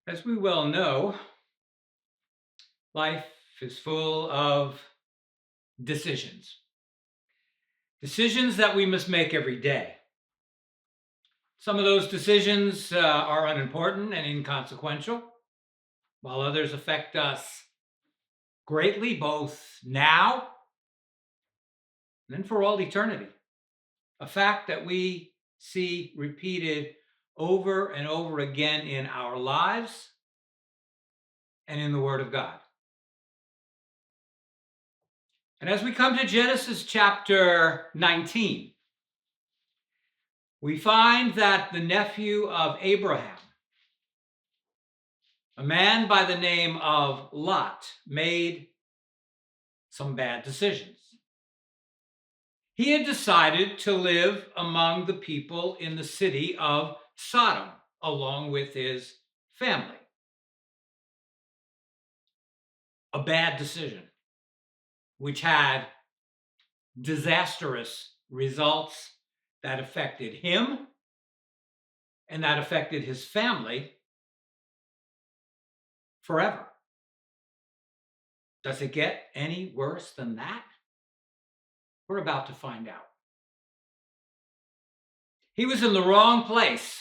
As we well know, life is full of decisions. Decisions that we must make every day. Some of those decisions are unimportant and inconsequential, while others affect us greatly, both now and for all eternity. A fact that we see repeated over and over again in our lives and in the Word of God. And as we come to Genesis chapter 19, we find that the nephew of Abraham, a man by the name of Lot, made some bad decisions. He had decided to live among the people in the city of Sodom, along with his family. A bad decision, which had disastrous results that affected him and that affected his family forever. Does it get any worse than that? We're about to find out. He was in the wrong place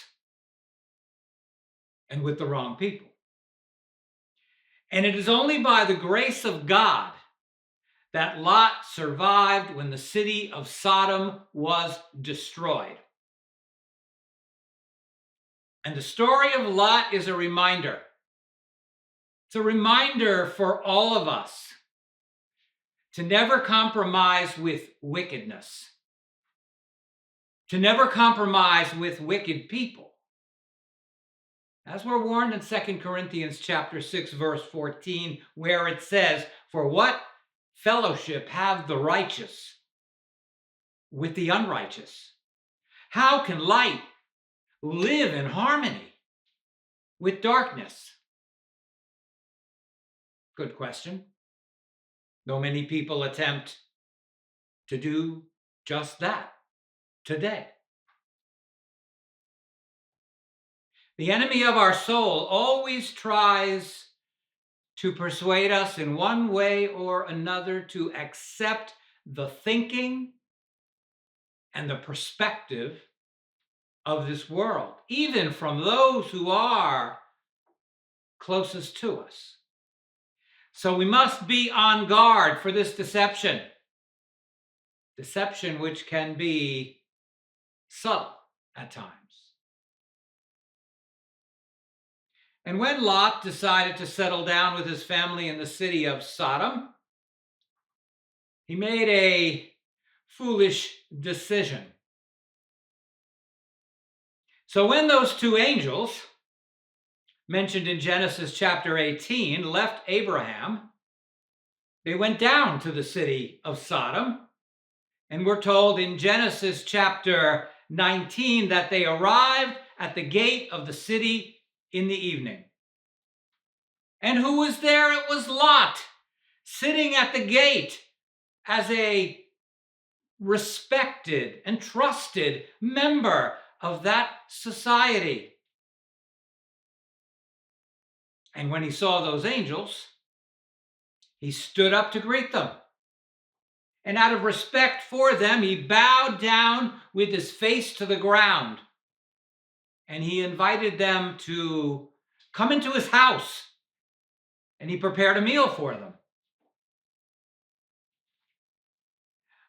and with the wrong people. And it is only by the grace of God that Lot survived when the city of Sodom was destroyed. And the story of Lot is a reminder. It's a reminder for all of us to never compromise with wickedness, to never compromise with wicked people. As we're warned in 2 Corinthians chapter 6, verse 14, where it says, "For what fellowship have the righteous with the unrighteous? How can light live in harmony with darkness?" Good question. Though many people attempt to do just that today. The enemy of our soul always tries to persuade us in one way or another to accept the thinking and the perspective of this world, even from those who are closest to us. So we must be on guard for this deception which can be subtle at times. And when Lot decided to settle down with his family in the city of Sodom, he made a foolish decision. So when those two angels, mentioned in Genesis chapter 18, left Abraham, they went down to the city of Sodom, and we're told in Genesis chapter 19 that they arrived at the gate of the city in the evening. And who was there? It was Lot, sitting at the gate as a respected and trusted member of that society. And when he saw those angels, he stood up to greet them. And out of respect for them, he bowed down with his face to the ground. And he invited them to come into his house. And he prepared a meal for them.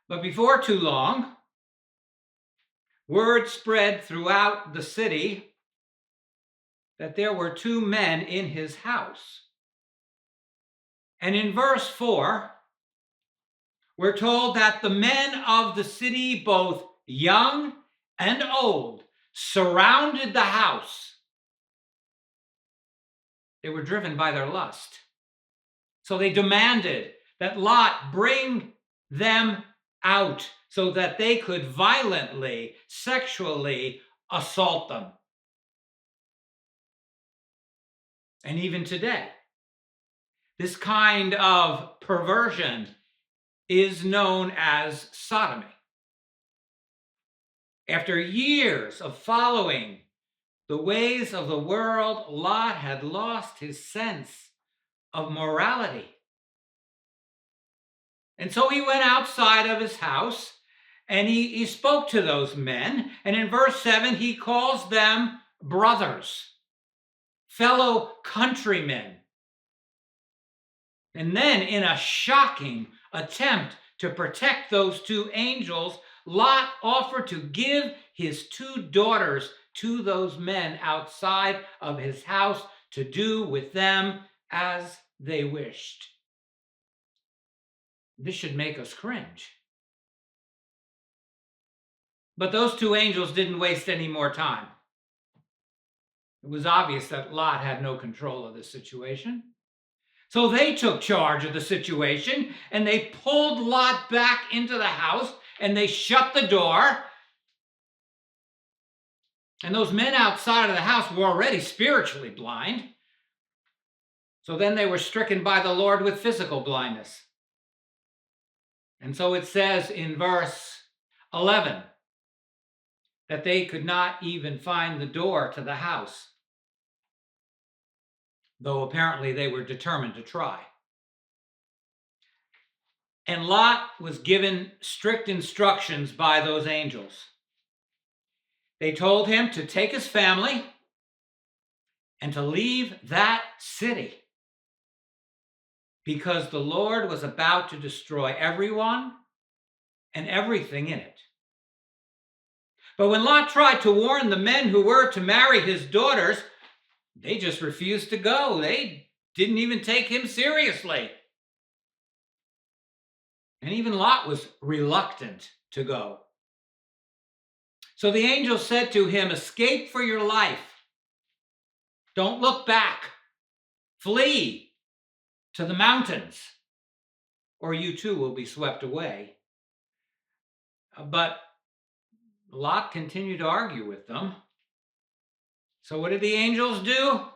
But before too long, word spread throughout the city that there were two men in his house. And in verse 4, we're told that the men of the city, both young and old, surrounded the house. They were driven by their lust. So they demanded that Lot bring them out so that they could violently, sexually assault them. And even today, this kind of perversion is known as sodomy. After years of following the ways of the world, Lot had lost his sense of morality. And so he went outside of his house and he spoke to those men. And in verse 7, he calls them brothers, fellow countrymen. And then, in a shocking attempt to protect those two angels, Lot offered to give his two daughters to those men outside of his house to do with them as they wished. This should make us cringe. But those two angels didn't waste any more time. It was obvious that Lot had no control of the situation. So they took charge of the situation and they pulled Lot back into the house and they shut the door. And those men outside of the house were already spiritually blind. So then they were stricken by the Lord with physical blindness. And so it says in verse 11 that they could not even find the door to the house, though apparently they were determined to try. And Lot was given strict instructions by those angels. They told him to take his family and to leave that city because the Lord was about to destroy everyone and everything in it. But when Lot tried to warn the men who were to marry his daughters, they just refused to go. They didn't even take him seriously. And even Lot was reluctant to go. So the angel said to him, "Escape for your life. Don't look back. Flee to the mountains, or you too will be swept away." But Lot continued to argue with them. So what did the angels do?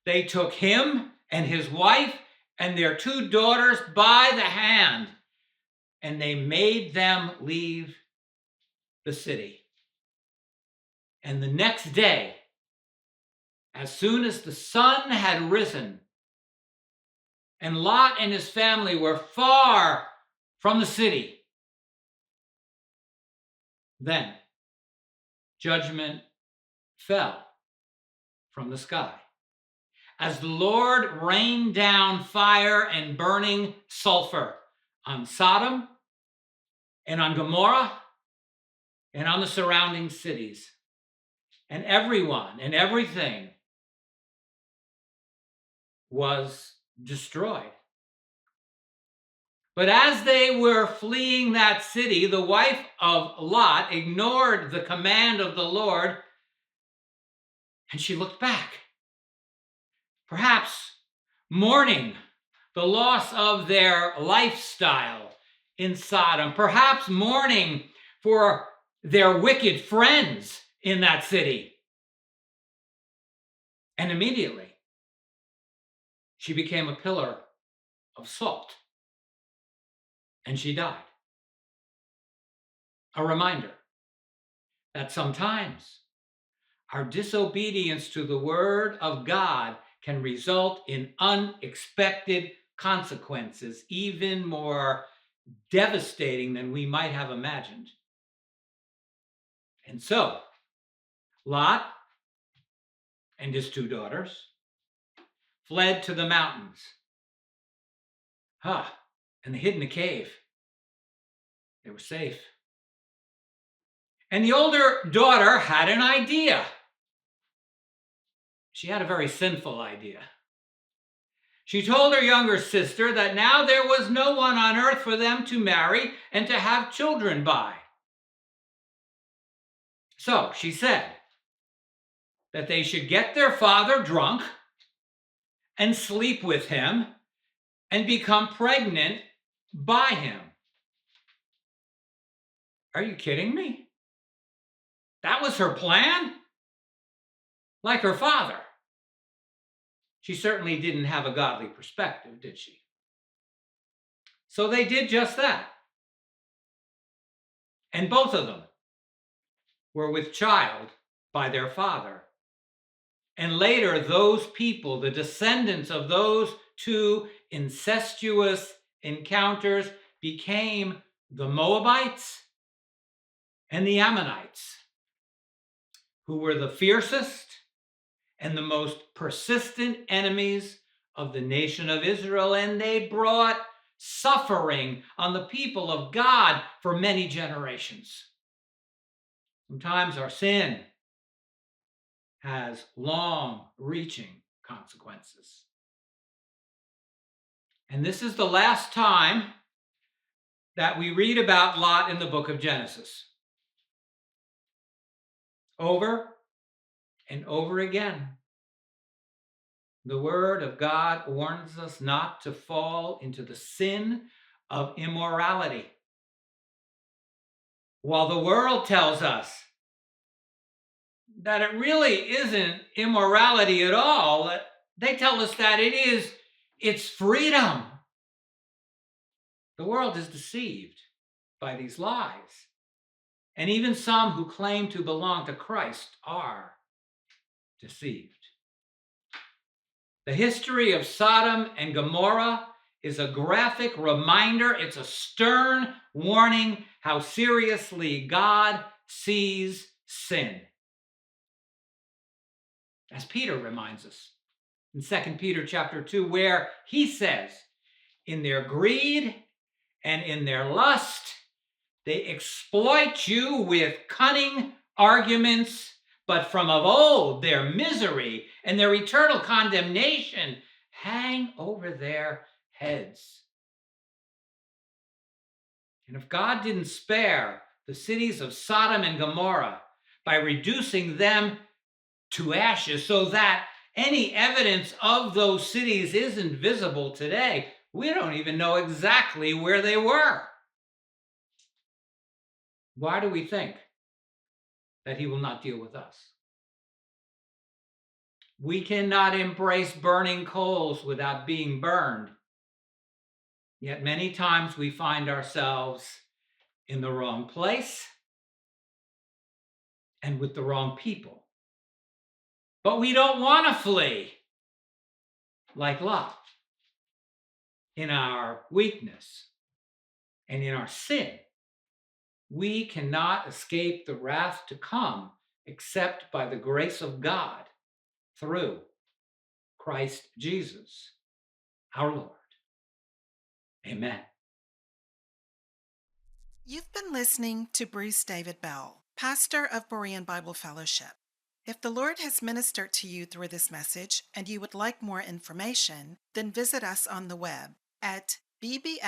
They took him and his wife and their two daughters by the hand, and they made them leave the city. And the next day, as soon as the sun had risen, and Lot and his family were far from the city, then judgment fell from the sky, as the Lord rained down fire and burning sulfur on Sodom and on Gomorrah and on the surrounding cities. And everyone and everything was destroyed. But as they were fleeing that city, the wife of Lot ignored the command of the Lord, and she looked back, perhaps mourning the loss of their lifestyle in Sodom, perhaps mourning for their wicked friends in that city. And immediately, she became a pillar of salt, and she died. A reminder that sometimes our disobedience to the word of God can result in unexpected consequences, even more devastating than we might have imagined. And so, Lot and his two daughters fled to the mountains. And they hid in a cave. They were safe. And the older daughter had an idea. She had a very sinful idea. She told her younger sister that now there was no one on earth for them to marry and to have children by. So she said that they should get their father drunk and sleep with him and become pregnant by him. Are you kidding me? That was her plan? Like her father. She certainly didn't have a godly perspective, did she? So they did just that. And both of them were with child by their father And later, those people, the descendants of those two incestuous encounters, became the Moabites and the Ammonites, who were the fiercest and the most persistent enemies of the nation of Israel. And they brought suffering on the people of God for many generations. Sometimes our sin has long-reaching consequences. And this is the last time that we read about Lot in the book of Genesis. Over and over again, the word of God warns us not to fall into the sin of immorality. While the world tells us that it really isn't immorality at all, they tell us that it's freedom. The world is deceived by these lies. And even some who claim to belong to Christ are deceived. The history of Sodom and Gomorrah is a graphic reminder. It's a stern warning how seriously God sees sin. As Peter reminds us in 2 Peter chapter 2, where he says, in their greed and in their lust, they exploit you with cunning arguments, but from of old their misery and their eternal condemnation hang over their heads. And if God didn't spare the cities of Sodom and Gomorrah by reducing them to ashes so that any evidence of those cities isn't visible today, we don't even know exactly where they were. Why do we think that he will not deal with us? We cannot embrace burning coals without being burned. Yet many times we find ourselves in the wrong place and with the wrong people. But we don't want to flee like Lot in our weakness and in our sin. We cannot escape the wrath to come except by the grace of God through Christ Jesus, our Lord. Amen. You've been listening to Bruce David Bell, pastor of Berean Bible Fellowship. If the Lord has ministered to you through this message and you would like more information, then visit us on the web at bbfva.org.